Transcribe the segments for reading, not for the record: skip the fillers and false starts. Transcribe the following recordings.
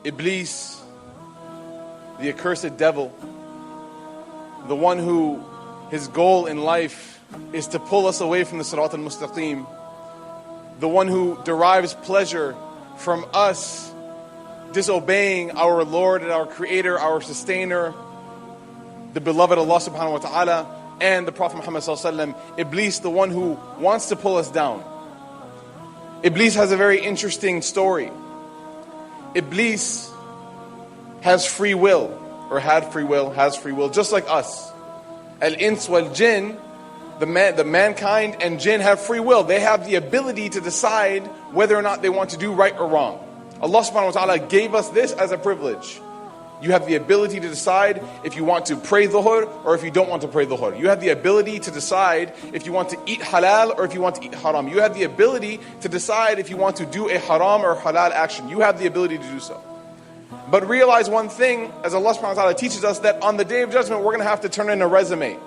Iblis, the accursed devil, the one who his goal in life is to pull us away from the Sirat al-Mustaqim, the one who derives pleasure from us disobeying our Lord and our Creator, our Sustainer, the beloved Allah subhanahu wa ta'ala, and the Prophet Muhammad sallallahu alaihi wasallam. Iblis, the one who wants to pull us down. Iblis has a very interesting story. Iblis has free will, or had free will, has free will, just like us. Al-ins wal-jinn, the mankind and jinn have free will. They have the ability to decide whether or not they want to do right or wrong. Allah subhanahu wa ta'ala gave us this as a privilege. You have the ability to decide if you want to pray dhuhr or if you don't want to pray dhuhr. You have the ability to decide if you want to eat halal or if you want to eat haram. You have the ability to decide if you want to do a haram or halal action. You have the ability to do so. But realize one thing, as Allah subhanahu wa ta'ala teaches us, that on the Day of Judgment we're going to have to turn in a resume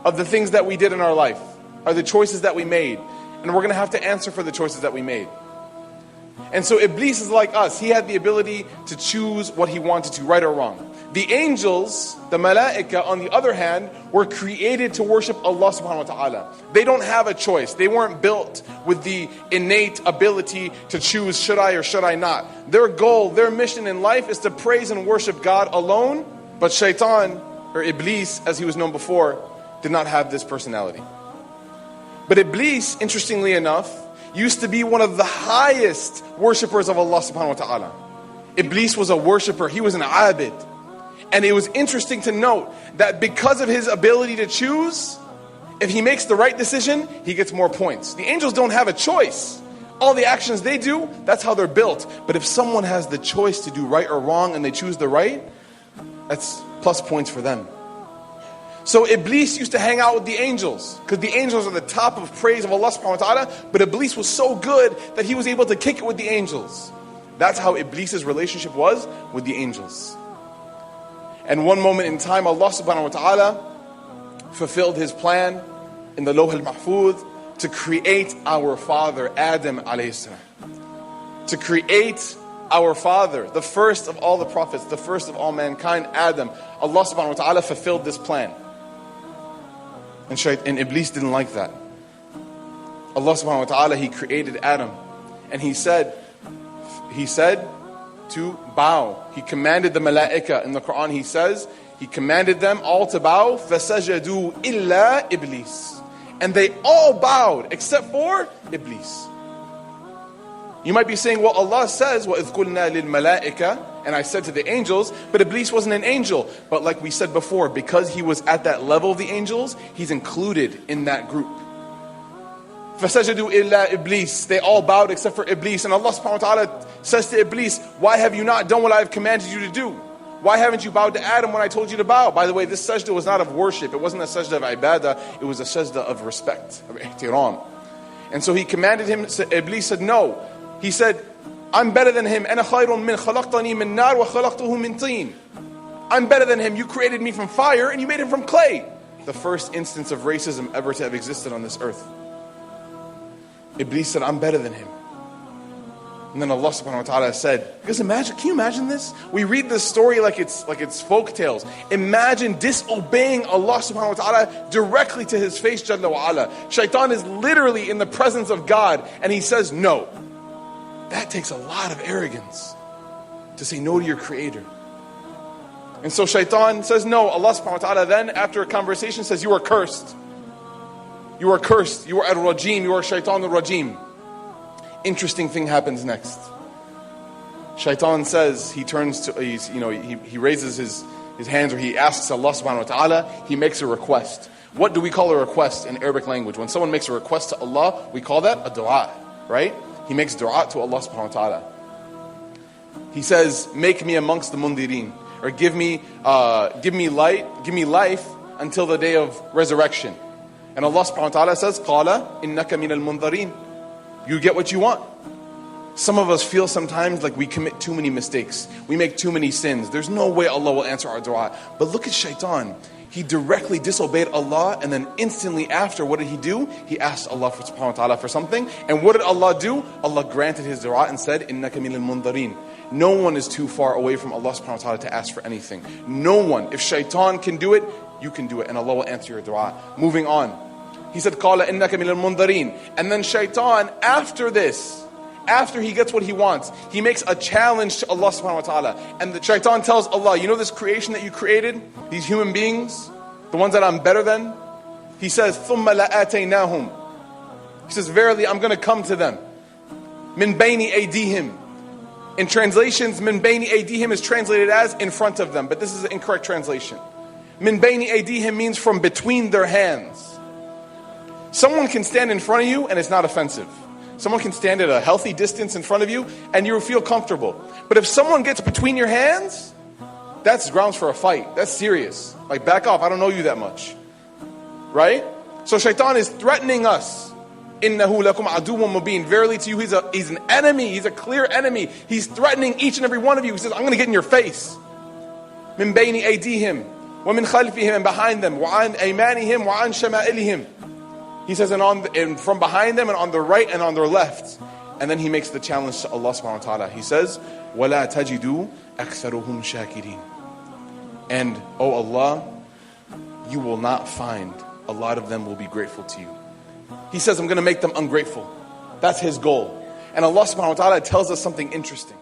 of the things that we did in our life, or the choices that we made. And we're going to have to answer for the choices that we made. And so Iblis is like us. He had the ability to choose what he wanted to, right or wrong. The angels, the malaika, on the other hand, were created to worship Allah subhanahu wa ta'ala. They don't have a choice. They weren't built with the innate ability to choose, should I or should I not. Their goal, their mission in life is to praise and worship God alone. But Shaitan, or Iblis, as he was known before, did not have this personality. But Iblis, interestingly enough, used to be one of the highest worshippers of Allah subhanahu wa ta'ala. Iblis was a worshipper. He was an abid. And it was interesting to note that because of his ability to choose, if he makes the right decision, he gets more points. The angels don't have a choice. All the actions they do, that's how they're built. But if someone has the choice to do right or wrong and they choose the right, that's plus points for them. So Iblis used to hang out with the angels, because the angels are the top of praise of Allah subhanahu wa ta'ala, but Iblis was so good that he was able to kick it with the angels. That's how Iblis's relationship was with the angels. And one moment in time, Allah subhanahu wa ta'ala fulfilled his plan in the Lawh al-Mahfuz to create our father, Adam alayhi salam. To create our father, the first of all the prophets, the first of all mankind, Adam. Allah subhanahu wa ta'ala fulfilled this plan. And Iblis didn't like that. Allah subhanahu wa ta'ala, he created Adam. And he said to bow. He commanded the malaika. In the Quran he says, he commanded them all to bow. فَسَجَدُوا إِلَّا إِبْلِيسِ. And they all bowed except for Iblis. You might be saying, well, Allah says, وَإِذْ قُلْنَا لِلْمَلَائِكَةِ, and I said to the angels, but Iblis wasn't an angel. But like we said before, because he was at that level of the angels, he's included in that group. فَسَجَدُوا إِلَّا إِبْلِيسِ. They all bowed except for Iblis. And Allah subhanahu wa ta'ala says to Iblis, why have you not done what I have commanded you to do? Why haven't you bowed to Adam when I told you to bow? By the way, this sajda was not of worship. It wasn't a sajda of ibadah. It was a sajda of respect, of ihtiram. And so he commanded him. Iblis said no. He said, I'm better than him. أَنَا خَيْرٌ مِّنْ خَلَقْتَنِي مِنْ نَارٍ وَخَلَقْتُهُ مِنْ طِينٍ. I'm better than him. You created me from fire and you made him from clay. The first instance of racism ever to have existed on this earth. Iblis said, I'm better than him. And then Allah subhanahu wa ta'ala said, because imagine, can you imagine this? We read this story like it's folk tales. Imagine disobeying Allah subhanahu wa ta'ala directly to his face, Jalla wa ala. Shaitan is literally in the presence of God and he says no. That takes a lot of arrogance to say no to your creator. And so Shaitan says no. Allah subhanahu wa ta'ala then, after a conversation, says, you are cursed. You are cursed. You are al-Rajim. You are Shaitan al-Rajim. Interesting thing happens next. Shaitan says, he raises his hands, or he asks Allah subhanahu wa ta'ala, he makes a request. What do we call a request in Arabic language? When someone makes a request to Allah, we call that a dua, right? He makes dua to Allah subhanahu wa ta'ala. He says, make me amongst the mundirin, or give me light, give me life until the day of resurrection. And Allah subhanahu wa ta'ala says, قَالَ إِنَّكَ مِنَ الْمُنذَرِينَ. You get what you want. Some of us feel sometimes like we commit too many mistakes. We make too many sins. There's no way Allah will answer our dua. But look at Shaitan. He directly disobeyed Allah, and then instantly after, what did he do? He asked Allah subhanahu wa ta'ala for something. And what did Allah do? Allah granted his dua and said, إِنَّكَ مِنَ الْمُنذَرِينَ. No one is too far away from Allah subhanahu wa ta'ala to ask for anything. No one. If shaitan can do it, you can do it, and Allah will answer your dua. Moving on. He said, قَالَ إِنَّكَ مِنَ الْمُنْذَرِينَ. And then shaitan, after this, after he gets what he wants, he makes a challenge to Allah subhanahu wa ta'ala. And the shaitan tells Allah, you know this creation that you created? These human beings? The ones that I'm better than? He says, ثُمَّ لَآتَيْنَاهُمْ. He says, verily I'm going to come to them. مِنْ بَيْنِ أَيْدِيهِمْ. In translations, مِنْ بَيْنِ أَيْدِيهِمْ is translated as in front of them. But this is the incorrect translation. مِنْ بَيْنِ أَيْدِيهِمْ means from between their hands. Someone can stand in front of you and it's not offensive. Someone can stand at a healthy distance in front of you and you will feel comfortable. But if someone gets between your hands, that's grounds for a fight. That's serious. Like, back off, I don't know you that much. Right? So shaitan is threatening us. إِنَّهُ لَكُمْ عَدُوٌ مُبِينٌ. Verily to you, he's an enemy. He's a clear enemy. He's threatening each and every one of you. He says, I'm going to get in your face. مِنْ بَيْنِ أَيْدِيهِمْ وَمِنْ خَلْفِهِمْ, and behind them. وَعَنْ أَيْمَانِهِمْ وَعَنْ شَمَائِلِهِمْ. He says, and from behind them and on their right and on their left. And then he makes the challenge to Allah subhanahu wa ta'ala. He says, وَلَا تَجِدُوا أَكْثَرُهُمْ شَاكِرِينَ. And, O Allah, you will not find a lot of them will be grateful to you. He says, I'm going to make them ungrateful. That's his goal. And Allah subhanahu wa ta'ala tells us something interesting.